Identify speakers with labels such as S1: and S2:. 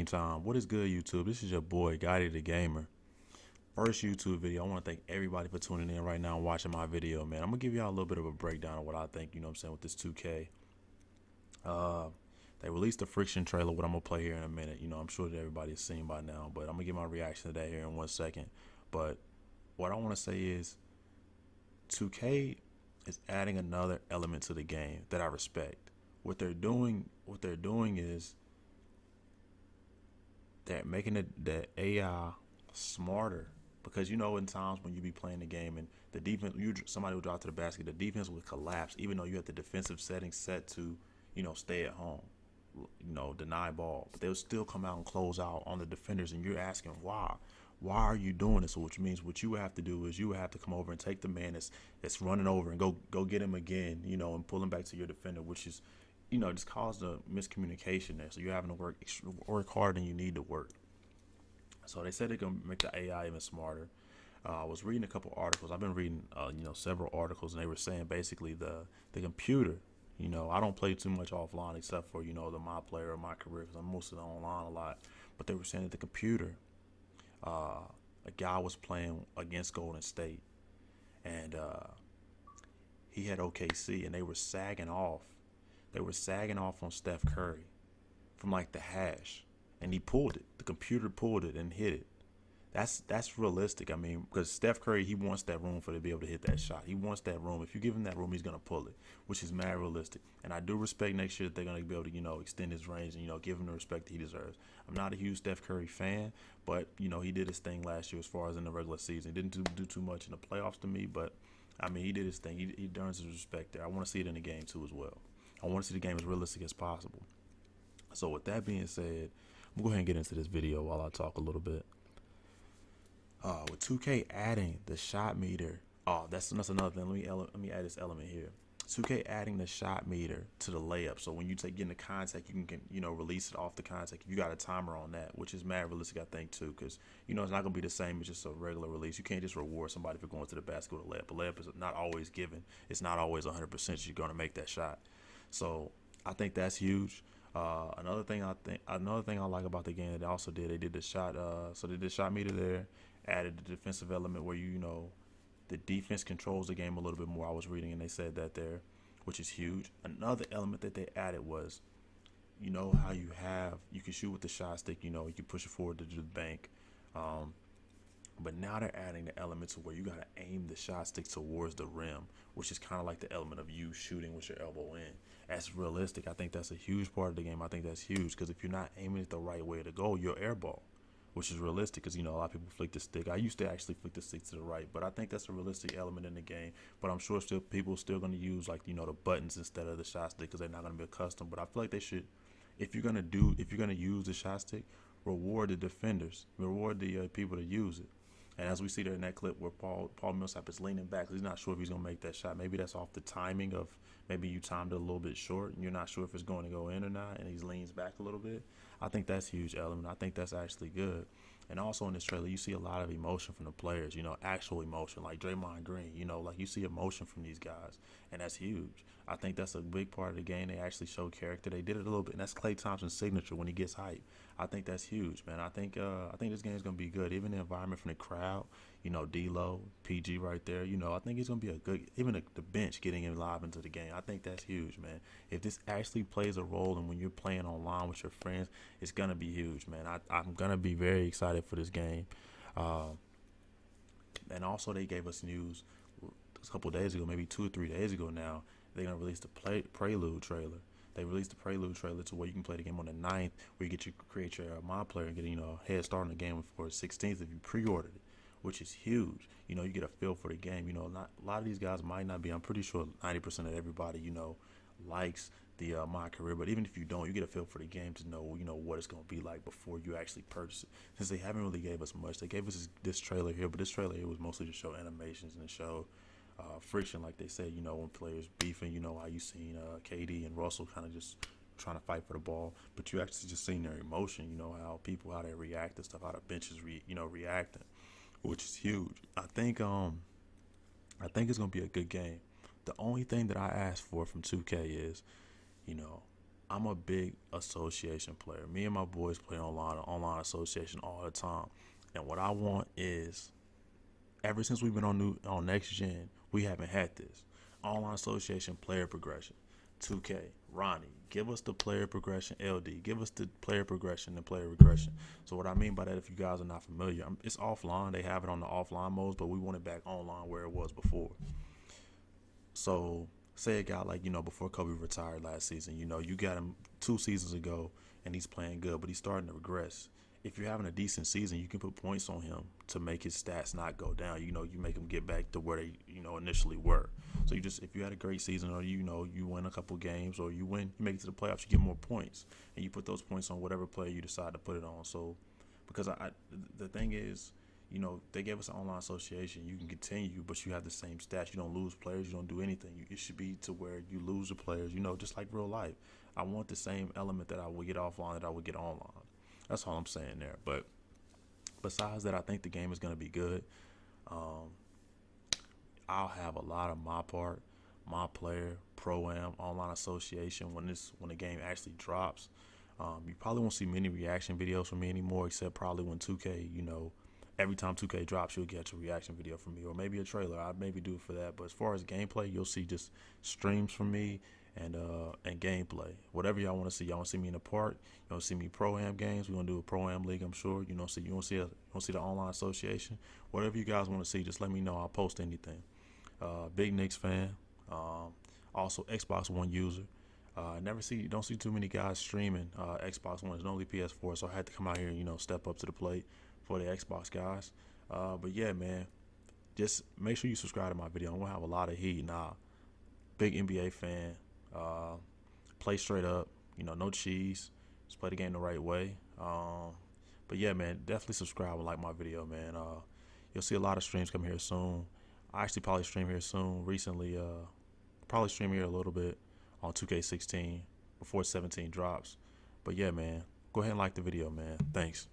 S1: time. What is good, YouTube? This is your boy, Gotti the Gamer. First YouTube video. I want to thank everybody for tuning in right now and watching my video, man. I'm going to give y'all a little bit of a breakdown of what I think, you know what I'm saying, with this 2K. Uh, they released the Friction trailer, what I'm going to play here in a minute. You know, I'm sure that everybody's seen by now, but I'm going to give my reaction to that here in 1 second. But what I want to say is 2K is adding another element to the game that I respect. What they're doing is they're making the AI smarter, because you know in times when you be playing the game and the defense, somebody would drop to the basket, the defense would collapse even though you had the defensive settings set to, stay at home, deny ball, but they'll still come out and close out on the defenders, and you're asking why are you doing this? So which means what you would have to do is you would have to come over and take the man that's running over and go get him again, and pull him back to your defender, which is, just caused a miscommunication there. So you're having to work harder than you need to work. So they said they're gonna make the AI even smarter. I was reading a couple articles. I've been reading, several articles, and they were saying basically the computer. I don't play too much offline except for the my player or my career, because I'm mostly online a lot. But they were saying that the computer, a guy was playing against Golden State, and he had OKC, and they were sagging off. They were sagging off on Steph Curry from like the hash, and he pulled it. The computer pulled it and hit it. That's realistic. I mean, because Steph Curry, he wants that room to be able to hit that shot. He wants that room. If you give him that room, he's gonna pull it, which is mad realistic. And I do respect next year that they're gonna be able to extend his range and give him the respect that he deserves. I'm not a huge Steph Curry fan, but he did his thing last year as far as in the regular season. He didn't do too much in the playoffs to me, but I mean he did his thing. He earns his respect there. I want to see it in the game too as well. I want to see the game as realistic as possible. So with that being said, I'm gonna go ahead and get into this video while I talk a little bit. With 2K adding the shot meter, that's another thing. Let me add this element here. 2K adding the shot meter to the layup, so when you get into contact, you can release it off the contact. You got a timer on that, which is mad realistic, I think too, because it's not gonna be the same as just a regular release. You can't just reward somebody for going to the basket with a layup. A layup is not always given. It's not always 100% you're gonna make that shot. So I think that's huge. Another thing I like about the game that they also did, they did the shot. So they did the shot meter there, added the defensive element where the defense controls the game a little bit more. I was reading and they said that there, which is huge. Another element that they added was, how you can shoot with the shot stick. You can push it forward to the bank. But now they're adding the element to where you gotta aim the shot stick towards the rim, which is kind of like the element of you shooting with your elbow in. That's realistic. I think that's a huge part of the game. I think that's huge, because if you're not aiming it the right way to go, you'll airball, which is realistic, because a lot of people flick the stick. I used to actually flick the stick to the right, but I think that's a realistic element in the game. But I'm sure people still going to use the buttons instead of the shot stick, because they're not going to be accustomed. But I feel like they should, if you're gonna use the shot stick, reward the defenders, reward the people to use it. And as we see there in that clip where Paul Millsap is leaning back, he's not sure if he's going to make that shot. Maybe that's off the timing of, maybe you timed it a little bit short and you're not sure if it's going to go in or not, and he leans back a little bit. I think that's a huge element. I think that's actually good. And also in this trailer, you see a lot of emotion from the players, actual emotion, like Draymond Green, you see emotion from these guys, and that's huge. I think that's a big part of the game. They actually show character. They did it a little bit, and that's Klay Thompson's signature when he gets hype. I think that's huge, man. I think this game is gonna be good. Even the environment from the crowd, D-Lo, PG right there. I think it's gonna be a good. Even the bench getting in live into the game. I think that's huge, man. If this actually plays a role, and when you're playing online with your friends, it's gonna be huge, man. I'm gonna be very excited for this game. And also they gave us news a couple days ago, maybe 2 or 3 days ago now. They're gonna release the Prelude trailer. They released the Prelude trailer to where you can play the game on the 9th, where you create your my player and get a head start on the game for the 16th if you pre-ordered it, which is huge. You get a feel for the game. Not a lot of these guys might not be. I'm pretty sure 90% of everybody likes the My Career, but even if you don't, you get a feel for the game to know what it's gonna be like before you actually purchase it. Since they haven't really gave us much, they gave us this trailer here, but this trailer here was mostly to show animations and to show friction, like they say, when players beefing, how you seen KD and Russell kind of just trying to fight for the ball, but you actually just seen their emotion, how they react and stuff, how the benches reacting, which is huge. I think it's gonna be a good game. The only thing that I ask for from 2K is, I'm a big association player. Me and my boys play online association all the time. And what I want is, ever since we've been on next gen, we haven't had this online association player progression. 2K, Ronnie, give us the player progression. LD, give us the player progression and player regression. So what I mean by that, if you guys are not familiar, it's offline. They have it on the offline modes, but we want it back online where it was before. So say a guy like, before Kobe retired last season, you got him 2 seasons ago and he's playing good, but he's starting to regress. If you're having a decent season, you can put points on him to make his stats not go down. You make him get back to where they, initially were. So if you had a great season, or you win a couple games, or you make it to the playoffs, you get more points, and you put those points on whatever player you decide to put it on. So, because the thing is, they gave us an online association. You can continue, but you have the same stats. You don't lose players. You don't do anything. It should be to where you lose the players, just like real life. I want the same element that I would get offline that I would get online. That's all I'm saying there. But besides that, I think the game is going to be good. I'll have a lot of my player, Pro-Am, online association when the game actually drops. You probably won't see many reaction videos from me anymore, except probably when 2K, every time 2K drops, you'll get a reaction video from me, or maybe a trailer. I'd maybe do it for that. But as far as gameplay, you'll see just streams from me and gameplay. Whatever y'all want to see. Y'all want to see me in the park. You want to see me Pro-Am games. We're gonna do a Pro-Am league, I'm sure. You want to see the online association. Whatever you guys want to see, just let me know. I'll post anything. Big Knicks fan. Also Xbox One user. Don't see too many guys streaming Xbox One. It's only PS4, so I had to come out here and step up to the plate for the Xbox guys. But yeah, man, just make sure you subscribe to my video. I'm gonna have a lot of heat. Big NBA fan. Play straight up. No cheese. Just play the game the right way. But yeah, man, definitely subscribe and like my video, man. You'll see a lot of streams coming here soon. I actually probably stream here soon. Recently, probably stream here a little bit on 2K16 before 17 drops. But yeah, man, go ahead and like the video, man. Thanks.